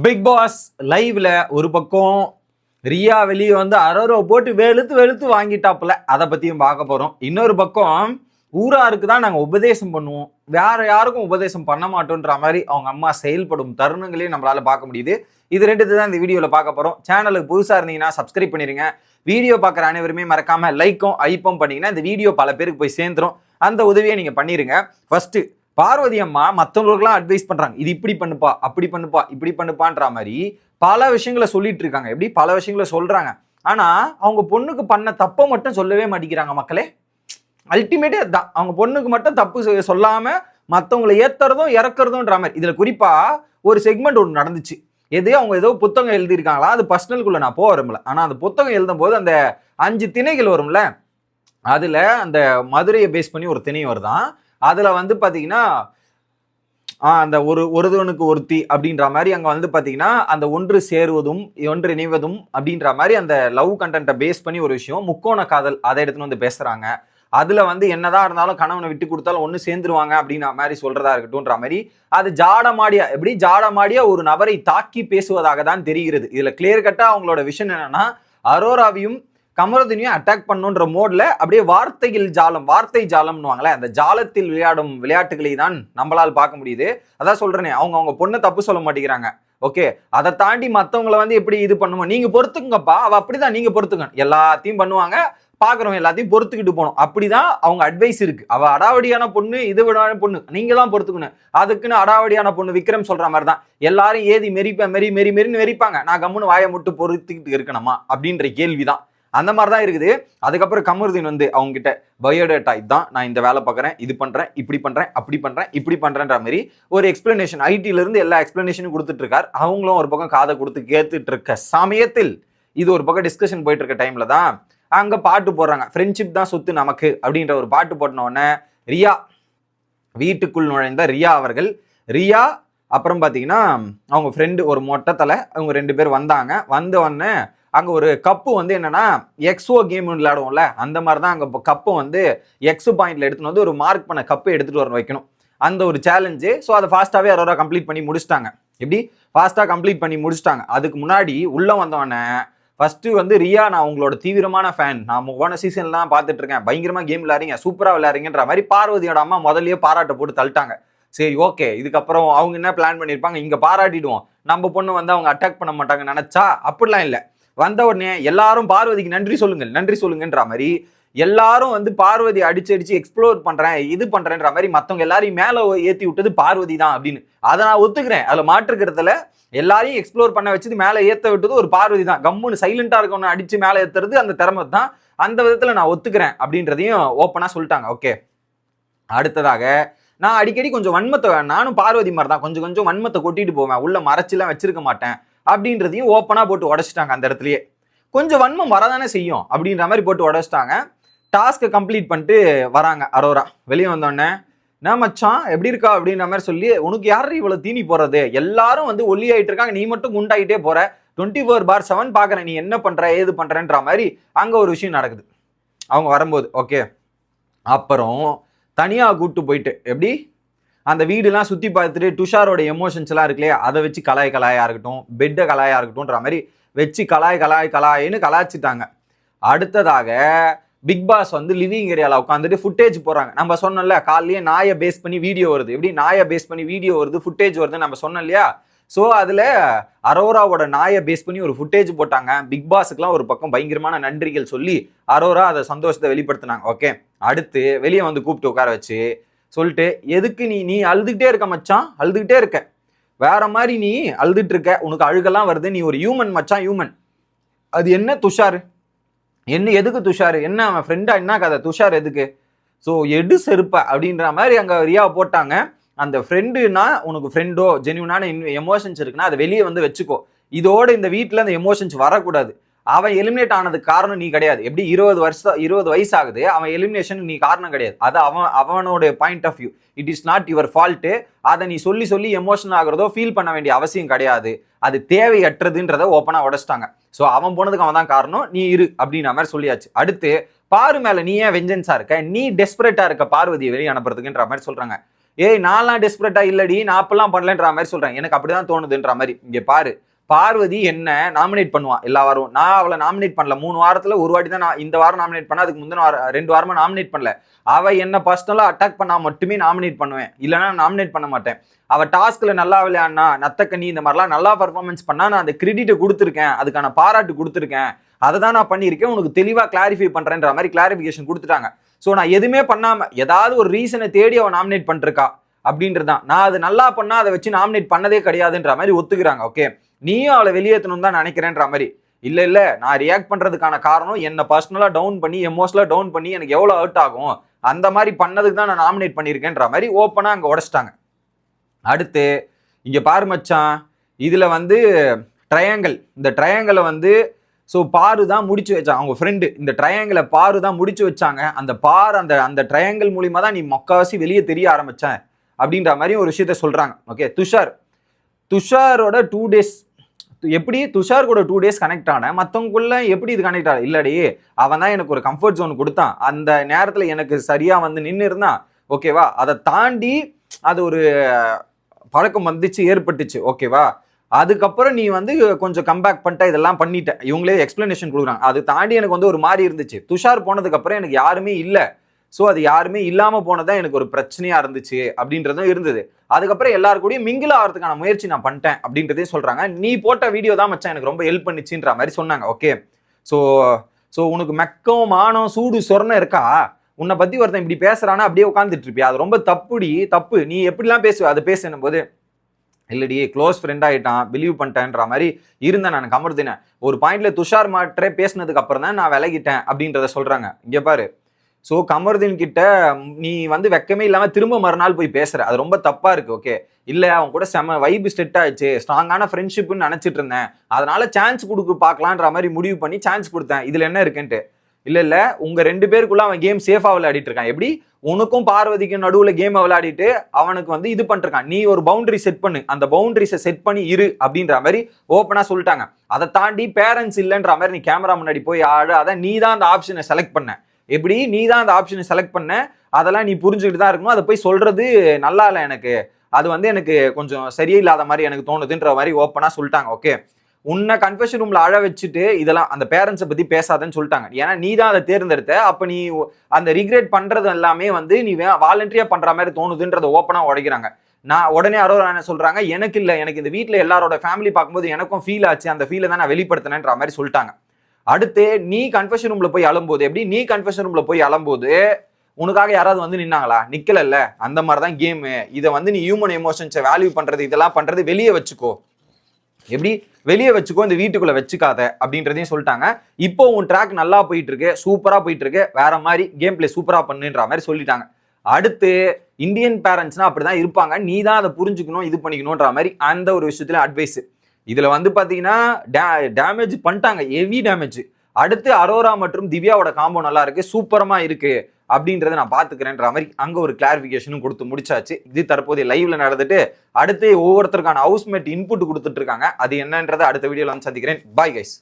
Big pass லைவ்ல ஒரு பக்கம் ரியா வெளியே வந்து அரோ போட்டு வெளுத்து வெளுத்து வாங்கிட்டாப்புல, அதை பத்தியும் பார்க்க போறோம். இன்னொரு பக்கம் ஊராருக்கு தான் நாங்க உபதேசம் பண்ணுவோம், வேற யாருக்கும் உபதேசம் பண்ண மாட்டோன்ற மாதிரி அவங்க அம்மா செயல்படும் தருணங்களையும் நம்மளால பார்க்க முடியுது. இது ரெண்டு தான் இந்த வீடியோல பார்க்க போறோம். சேனலுக்கு புதுசா இருந்தீங்கன்னா சப்ஸ்கிரைப் பண்ணிருங்க. வீடியோ பார்க்குற அனைவருமே மறக்காம லைக்கும் ஐப்பும் பண்ணீங்கன்னா இந்த வீடியோ பல பேருக்கு போய் சேர்ந்துரும். அந்த உதவியை நீங்க பண்ணிருங்க. ஃபர்ஸ்ட் பார்வதி அம்மா மற்றவங்களுக்குலாம் அட்வைஸ் பண்றாங்க, இது இப்படி பண்ணுப்பா, அப்படி பண்ணுப்பா, இப்படி பண்ணுப்பான்ற மாதிரி பல விஷயங்களை சொல்லிட்டு இருக்காங்க. எப்படி பல விஷயங்களை சொல்றாங்க, ஆனா அவங்க பொண்ணுக்கு பண்ண தப்பை மட்டும் சொல்லவே மாட்டேங்கிறாங்க. மக்களே, அல்டிமேட்டே அதுதான். அவங்க பொண்ணுக்கு மட்டும் தப்பு சொல்லாம மற்றவங்களை ஏத்துறதும் இறக்குறதும்ன்ற மாதிரி. இதுல குறிப்பா ஒரு செக்மெண்ட் ஒன்று நடந்துச்சு. அவங்க ஏதோ புத்தகம் எழுதியிருக்காங்களா, அது பர்சனலுக்குள்ள நான் போக விரும்பல. ஆனா அந்த புத்தகம் எழுதும் போது அந்த 5 திணைகள் வரும்ல, அதுல அந்த மதுரையை பேஸ் பண்ணி ஒரு திணை வருதான். அதுல வந்து பாத்தீங்கன்னா அந்த ஒருவனுக்கு ஒருத்தி அப்படின்ற மாதிரி அங்க வந்து பாத்தீங்கன்னா அந்த ஒன்று சேருவதும் ஒன்று இணைவதும் அப்படின்ற மாதிரி அந்த லவ் கண்டென்ட்டை பேஸ் பண்ணி ஒரு விஷயம், முக்கோண காதல், அதை எடுத்துன்னு வந்து பேசுறாங்க. அதுல வந்து என்னதான் இருந்தாலும் கணவனை விட்டு கொடுத்தாலும் ஒண்ணு சேர்ந்துருவாங்க அப்படின்ற மாதிரி சொல்றதா இருக்கட்டும்ன்ற மாதிரி அது ஜாடமாடியா ஒரு நபரை தாக்கி பேசுவதாக தான் தெரிகிறது. இதுல கிளியர் கட்டா அவங்களோட விஷயம் என்னன்னா, அரோராவையும் கமருதீனையும் அட்டாக் பண்ணுன்ற மோட்ல அப்படியே வார்த்தை ஜாலம்னுவாங்களே, அந்த ஜாலத்தில் விளையாடும் விளையாட்டுகளை தான் நம்மளால் பார்க்க முடியுது. அதான் சொல்றேனே, அவங்க பொண்ணை தப்பு சொல்ல மாட்டேங்கிறாங்க. ஓகே, அதை தாண்டி மற்றவங்களை வந்து எப்படி இது பண்ணுவோம், நீங்க பொறுத்துக்குங்கப்பா, அவ அப்படிதான், நீங்க பொறுத்துங்க, எல்லாத்தையும் பண்ணுவாங்க, பாக்குறவங்க எல்லாத்தையும் பொறுத்துக்கிட்டு போகணும், அப்படிதான் அவங்க அட்வைஸ் இருக்கு. அவ அடாவடியான பொண்ணு, இது விடான பொண்ணு, நீங்க தான் பொறுத்துக்கணும். அதுக்குன்னு அடாவடியான பொண்ணு விக்ரம் சொல்ற மாதிரி தான் எல்லாரும் ஏதி மெரின்னு வெறிப்பாங்க, நான் கம்முன்னு வாயை மட்டும் பொறுத்துக்கிட்டு இருக்கணுமா அப்படின்ற கேள்விதான். அந்த மாதிரி தான் இருக்குது. அதுக்கப்புறம் கமருதீன் வந்து அவங்க கிட்ட பயோடேட்டா இதுதான், நான் இந்த வேலை பார்க்குறேன், இது பண்றேன், இப்படி பண்றேன், அப்படி பண்றேன், இப்படி பண்றேன்ற மாதிரி ஒரு எக்ஸ்பிளனேஷன், ஐடில இருந்து எல்லா எக்ஸ்பிளனேஷனும் கொடுத்துட்டு இருக்காரு. அவங்களும் ஒரு பக்கம் காதை கொடுத்து கேட்டுட்டு இருக்க சமயத்தில் இது ஒரு பக்கம் டிஸ்கஷன் போயிட்டு இருக்க டைம்ல தான் அங்க பாட்டு போடுறாங்க, ஃப்ரெண்ட்ஷிப் தான் சொத்து நமக்கு அப்படின்ற ஒரு பாட்டு போட்டின உடனே ரியா வீட்டுக்குள் நுழைந்த ரியா அப்புறம் பாத்தீங்கன்னா அவங்க ஃப்ரெண்டு ஒரு மொட்டத்தலை, அவங்க 2 பேர் வந்தாங்க. வந்த உடனே அங்க ஒரு கப்பு வந்து என்னன்னா எக்ஸோ கேம் விளையாடுவோம்ல, அந்த மாதிரி தான் அங்க கப்பு வந்து எக்ஸ் பாயிண்ட்ல எடுத்துன்னு வந்து ஒரு மார்க் பண்ண கப்பை எடுத்துட்டு வர வைக்கணும், அந்த ஒரு சேலஞ்சு. ஸோ அதை ஃபாஸ்ட்டாவே அரோரா கம்ப்ளீட் பண்ணி முடிச்சிட்டாங்க. எப்படி ஃபாஸ்ட்டாக கம்ப்ளீட் பண்ணி முடிச்சிட்டாங்க. அதுக்கு முன்னாடி உள்ள வந்தவொடனே ஃபர்ஸ்ட் வந்து ரியா, நான் உங்களோட தீவிரமான ஃபேன், நான் போன சீசன்ல தான் பார்த்துட்டு இருக்கேன், பயங்கரமா கேம் விளையாடுறீங்க, சூப்பரா விளையாடுறீங்கன்ற மாதிரி பார்வதியோட அம்மா முதல்லயே பாராட்ட போட்டு தள்ளிட்டாங்க. சரி, ஓகே, இதுக்கப்புறம் அவங்க என்ன பிளான் பண்ணியிருப்பாங்க, இங்க பாராட்டிடுவோம், நம்ம பொண்ணு வந்து அவங்க அட்டாக் பண்ண மாட்டாங்க நினைச்சா, அப்படிலாம் இல்லை. வந்த உடனே எல்லாரும் பார்வதிக்கு நன்றி சொல்லுங்கன்ற மாதிரி எல்லாரும் வந்து பார்வதி அடிச்சு எக்ஸ்ப்ளோர் பண்றேன், இது பண்றேன்ற மாதிரி மத்தவங்க எல்லாரையும் மேல ஏத்தி விட்டது பார்வதி தான் அப்படின்னு அதை நான் ஒத்துக்கிறேன். அதுல மாற்றுக்கிறதுல எல்லாரையும் எக்ஸ்ப்ளோர் பண்ண வச்சது மேல ஏத்த விட்டது ஒரு பார்வதி தான். கம்முன்னு சைலண்டா இருக்கவன அடிச்சு மேல ஏத்துறது அந்த திறமை தான், அந்த விதத்துல நான் ஒத்துக்கிறேன் அப்படின்றதையும் ஓப்பனா சொல்லிட்டாங்க. ஓகே, அடுத்ததாக நான் அடிக்கடி கொஞ்சம் வன்மத்தை, நானும் பார்வதி மாதிரி தான் கொஞ்சம் வன்மத்தை கொட்டிட்டு போவேன், உள்ள மறைச்சுலாம் வச்சிருக்க மாட்டேன் அப்படின்றதையும் ஓப்பனா போட்டு உடைச்சிட்டாங்க. அந்த இடத்துலயே கொஞ்சம் வன்மம் வரதானே செய்யும் அப்படின்ற மாதிரி போட்டு உடைச்சிட்டாங்க. டாஸ்க்கை கம்ப்ளீட் பண்ணிட்டு வராங்க அரோரா. வெளியே வந்தோடனே, நான் மச்சான் எப்படி இருக்கா அப்படின்ற மாதிரி சொல்லி, உனக்கு யாரும் இவ்வளவு தீனி போறது, எல்லாரும் வந்து ஒல்லி ஆயிட்டு இருக்காங்க, நீ மட்டும் குண்டாயிட்டே போற, 24/7 பாக்குறேன், நீ என்ன பண்ற ஏது பண்றன்ற மாதிரி அங்க ஒரு விஷயம் நடக்குது அவங்க வரும்போது. ஓகே, அப்புறம் தனியா கூப்பிட்டு போயிட்டு எப்படி அந்த வீடுலாம் சுத்தி பார்த்துட்டு துஷாரோட எமோஷன்ஸ் எல்லாம் இருக்குல்லையா, அதை வச்சு கலாயா இருக்கட்டும், பெட்டை கலாயா இருக்கட்டும்ன்ற மாதிரி வச்சு கலாயின்னு கலாய்ச்சிட்டாங்க. அடுத்ததாக பிக் பாஸ் வந்து லிவிங் ஏரியாவில் உட்காந்துட்டு ஃபுட்டேஜ் போறாங்க. நம்ம சொன்னோம்ல காலையிலேயே நாயை பேஸ் பண்ணி வீடியோ வருது, எப்படி நாயை பேஸ் பண்ணி வீடியோ வருது, ஃபுட்டேஜ் வருதுன்னு நம்ம சொன்னோம் இல்லையா. ஸோ அதுல அரோராவோட நாயை பேஸ் பண்ணி ஒரு ஃபுட்டேஜ் போட்டாங்க. பிக் பாஸுக்குலாம் ஒரு பக்கம் பயங்கரமான நன்றிகள் சொல்லி அரோரா அதை சந்தோஷத்தை வெளிப்படுத்தினாங்க. ஓகே, அடுத்து வெளியே வந்து கூப்பிட்டு உட்கார வச்சு சொல்லிட்டு, எதுக்கு நீ அழுதுகிட்டே இருக்க மச்சான், அழுதுகிட்டே இருக்க, வேற மாதிரி நீ அழுதுட்டு இருக்க, உனக்கு அழுகெல்லாம் வருது, நீ ஒரு ஹியூமன் மச்சான், ஹியூமன். அது என்ன துஷார், எதுக்கு துஷார், என்ன அவன் ஃப்ரெண்டா, என்ன கதை, துஷார் எதுக்கு, ஸோ எடு செருப்ப அப்படின்ற மாதிரி அங்க ரியா போட்டாங்க. அந்த ஃப்ரெண்டுனா உனக்கு ஃப்ரெண்டோ ஜென்யூனான எமோஷன்ஸ் இருக்குன்னா அதை வெளியே வந்து வச்சுக்கோ, இதோட இந்த வீட்டில் அந்த எமோஷன்ஸ் வரக்கூடாது. அவன் எலிமினேட் ஆனதுக்கு காரணம் நீ கிடையாது. எப்படி 20 வயசு ஆகுது, அவன் எலிமினேஷன் நீ காரணம் கிடையாது, அது அவனோட point of view, it is not your fault. அதை நீ சொல்லி எமோஷனல் ஆகுறதோ ஃபீல் பண்ண வேண்டிய அவசியம் கிடையாது, அது தேவையற்றதுன்றதை ஓப்பனா உடைச்சிட்டாங்க. ஸோ அவன் போனதுக்கு அவன் தான் காரணம், நீ இரு அப்படின்ற மாதிரி சொல்லியாச்சு. அடுத்து பாரு மேல நீ ஏன் வெஞ்சன்ஸா இருக்க, நீ டெஸ்பரேட்டா இருக்க பார்வதியை வெளியே அனுப்புறதுக்குன்ற மாதிரி சொல்றாங்க. ஏய் நான்லாம் டெஸ்பரேட்டா இல்லடி, நான் அப்பெல்லாம் பண்ணலன்ற மாதிரி சொல்றேன். எனக்கு அப்படிதான் தோணுதுன்ற மாதிரி. இங்க பாரு, பார்வதி என்ன நாமினேட் பண்ணுவான் எல்லா வாரம். நான் அவளை நாமினேட் பண்ணல. 3 வாரத்துல ஒரு வாட்டி தான் நான் இந்த வாரம் நாமினேட் பண்ண. அதுக்கு முந்தின வாரம் 2 வாரமா நாமினேட் பண்ணல. அவ என்ன பர்சனலா அட்டாக் பண்ணா மட்டுமே நாமினேட் பண்ணுவேன், இல்லைன்னா நாமினேட் பண்ண மாட்டேன். அவ டாஸ்க்ல நல்லா விளையாடினா, நத்தக்கண்ணி இந்த மாதிரிலாம் நல்லா பர்ஃபார்மன்ஸ் பண்ணா நான் அந்த கிரெடிட்டை கொடுத்துருக்கேன், அதுக்கான பாராட்டு கொடுத்துருக்கேன், அதை தான் நான் பண்ணியிருக்கேன், உனக்கு தெளிவா கிளாரிஃபை பண்றேன்ற மாதிரி கிளாரிஃபிகேஷன் கொடுத்துட்டாங்க. ஸோ நான் எதுவுமே பண்ணாம ஏதாவது ஒரு ரீசனை தேடி அவன் நாமினேட் பண்ணிருக்கா அப்படின்றதான். நான் அது நல்லா பண்ணா அதை வச்சு நாமினேட் பண்ணதே கிடையாதுன்ற மாதிரி ஒத்துக்கிறாங்க. ஓகே, நீயும் அவளை வெளியேற்றணும் தான் நினைக்கிறேன்ற மாதிரி. இல்ல நான் ரியாக்ட் பண்றதுக்கான காரணம் என்ன பர்சனலா டவுன் பண்ணி, எமோஷனலா டவுன் பண்ணி எனக்கு எவ்வளவு ஹர்ட் ஆகும் அந்த மாதிரி பண்ணதுக்கு தான் நான் நாமினேட் பண்ணியிருக்கேன்ற மாதிரி ஓப்பனா அங்க உடைச்சிட்டாங்க. அடுத்து இங்க பாரு மச்சான், இதுல வந்து ட்ரையாங்கிள், இந்த ட்ரையாங்கிளை வந்து ஸோ பாரு தான் முடிச்சு வச்சாங்க அவங்க ஃப்ரெண்டு. இந்த ட்ரையாங்கிளை பாரு தான் முடிச்சு வச்சாங்க. அந்த பார் அந்த அந்த ட்ரையாங்கிள் மூலியமா தான் நீ மொக்காவாசி வெளியே தெரிய ஆரம்பிச்சேன் அப்படின்ற மாதிரி ஒரு விஷயத்த சொல்றாங்க. ஓகே, துஷாரோட 2 days எப்படி துஷார் கூட 2 days கனெக்ட் ஆனேன், மற்றவங்களுக்குள்ள எப்படி இது கனெக்ட் ஆகல? இல்லடி, அவன் தான் எனக்கு ஒரு கம்ஃபர்ட் ஜோன் கொடுத்தான், அந்த நேரத்தில் எனக்கு சரியா வந்து நின்று இருந்தான். ஓகேவா, அதை தாண்டி அது ஒரு பழக்கம் வந்துச்சு, ஏற்பட்டுச்சு. ஓகேவா, அதுக்கப்புறம் நீ வந்து கொஞ்சம் கம்பேக் பண்ணிட்ட, இதெல்லாம் பண்ணிட்ட, இவங்களே எக்ஸ்பிளனேஷன் கொடுக்குறாங்க. அது தாண்டி எனக்கு வந்து ஒரு மாதிரி இருந்துச்சு. துஷார் போனதுக்கு அப்புறம் எனக்கு யாருமே இல்லை, ஸோ அது யாருமே இல்லாம போனதான் எனக்கு ஒரு பிரச்சனையா இருந்துச்சு அப்படின்றதும் இருந்தது. அதுக்கப்புறம் எல்லாரு கூடயும் மிங்கிள் ஆகிறதுக்கான முயற்சி நான் பண்ணிட்டேன் அப்படின்றதையும் சொல்றாங்க. நீ போட்ட வீடியோ தான் மச்சான் எனக்கு ரொம்ப ஹெல்ப் பண்ணிச்சுன்ற மாதிரி சொன்னாங்க. ஓகே, ஸோ உனக்கு மெக்கம் மானம் சூடு சொரணை இருக்கா? உன்னை பத்தி ஒருத்தன் இப்படி பேசுறானா அப்படியே உட்காந்துட்டு இருப்பியா? அது ரொம்ப தப்பு. நீ எப்படிலாம் பேசுவ? அதை பேசணும் போது இல்லடி க்ளோஸ் ஃப்ரெண்ட் ஆகிட்டான், பிலீவ் பண்ணிட்டேன்ற மாதிரி இருந்தேன் நான் கமருதீனை. ஒரு பாயிண்ட்ல துஷார் மாற்றே பேசினதுக்கு அப்புறம் தான் நான் விலகிட்டேன் அப்படின்றத சொல்றாங்க. இங்க பாரு, ஸோ கமருதீன் கிட்ட நீ வந்து வெக்கமே இல்லாமல் திரும்ப மறுநாள் போய் பேசுற, அது ரொம்ப தப்பா இருக்கு. ஓகே, இல்லை அவன் கூட செம வைப் ஸ்டெட் ஆயிடுச்சு, ஸ்ட்ராங்கான ஃப்ரெண்ட்ஷிப்னு நினைச்சிட்டு இருந்தேன், அதனால சான்ஸ் கொடுக்க பார்க்கலான்ற மாதிரி முடிவு பண்ணி சான்ஸ் கொடுத்தேன், இதுல என்ன இருக்குன்ட்டு. இல்ல உங்க 2 பேருக்குள்ள அவன் கேம் சேஃபா விளையாடிட்டு இருக்கான். எப்படி உனக்கும் பார்வதிக்கும் நடுவுல கேம் விளையாடிட்டு அவனுக்கு வந்து இது பண்ணிருக்கான். நீ ஒரு பவுண்டரி செட் பண்ணு, அந்த பவுண்டரிஸை செட் பண்ணி இரு அப்படின்ற மாதிரி ஓப்பனா சொல்லிட்டாங்க. அதை தாண்டி பேரண்ட்ஸ் இல்லைன்ற மாதிரி நீ கேமரா முன்னாடி போய் ஆடு, அதை நீ தான் அந்த ஆப்ஷனை செலக்ட் பண்ண. எப்படி நீ தான் அந்த ஆப்ஷனை செலக்ட் பண்ண, அதெல்லாம் நீ புரிஞ்சுக்கிட்டு தான் இருக்கணும். அதை போய் சொல்றது நல்லா இல்லை எனக்கு, அது வந்து எனக்கு கொஞ்சம் சரியே இல்லாத மாதிரி எனக்கு தோணுதுன்ற மாதிரி ஓப்பனா சொல்லிட்டாங்க. ஓகே, உன்னை கன்ஃபெஷன் ரூம்ல அழ வச்சுட்டு இதெல்லாம் அந்த பேரண்ட்ஸை பத்தி பேசாதன்னு சொல்லிட்டாங்க. ஏன்னா நீ தான் அதை தேர்ந்தெடுத்த, அப்ப நீ அந்த ரிக்ரெட் பண்றது எல்லாமே வந்து நீ வாலண்டரியா பண்ற மாதிரி தோணுதுன்றதை ஓப்பனா உடைக்கிறாங்க. நான் உடனே என்ன சொல்றாங்க, எனக்கு இல்லை, எனக்கு இந்த வீட்டில் எல்லாரோட ஃபேமிலி பார்க்கும்போது எனக்கும் ஃபீல் ஆச்சு, அந்த ஃபீலை தான் நான் வெளிப்படுத்தினேன்ற மாதிரி சொல்லிட்டாங்க. அடுத்து நீ கன்ஃபெஷன் ரூம்ல போய் அழும்போது, எப்படி நீ கன்ஃபெஷன் ரூம்ல போய் அழும்போது உனக்காக யாராவது வந்து நின்னாங்களா? நிக்கல. அந்த மாதிரிதான் கேமு. இதை வந்து நீ ஹியூமன் எமோஷன்ஸை வேல்யூ பண்றது, இதெல்லாம் பண்றது வெளியே வச்சுக்கோ, எப்படி வெளியே வச்சுக்கோ, இந்த வீட்டுக்குள்ள வச்சுக்காத அப்படின்றதையும் சொல்லிட்டாங்க. இப்போ உன் ட்ராக் நல்லா போயிட்டு இருக்கு, சூப்பரா போயிட்டு இருக்கு, வேற மாதிரி கேம் பிளே சூப்பரா பண்ணுன்ற மாதிரி சொல்லிட்டாங்க. அடுத்து இந்தியன் பேரண்ட்ஸ்னா அப்படிதான் இருப்பாங்க, நீ தான் அதை புரிஞ்சுக்கணும், இது பண்ணிக்கணும்ன்ற மாதிரி அந்த ஒரு விஷயத்துல அட்வைஸ். இதுல வந்து பாத்தீங்கன்னா டேமேஜ் பண்ணிட்டாங்க, ஹெவி டேமேஜ். அடுத்து அரோரா மற்றும் திவ்யாவோட காம்போ நல்லா இருக்கு, சூப்பரமா இருக்கு அப்படின்றத நான் பாத்துக்கிறேன்ற மாதிரி அங்க ஒரு கிளாரிபிகேஷனும் கொடுத்து முடிச்சாச்சு. இது தற்போதைய லைவ்ல நடந்துட்டு அடுத்து ஒவ்வொருத்தருக்கான ஹவுஸ்மேட் இன்புட் கொடுத்துட்டு இருக்காங்க. அது என்னன்றதை அடுத்த வீடியோல வந்து சந்திக்கிறேன். Bye guys.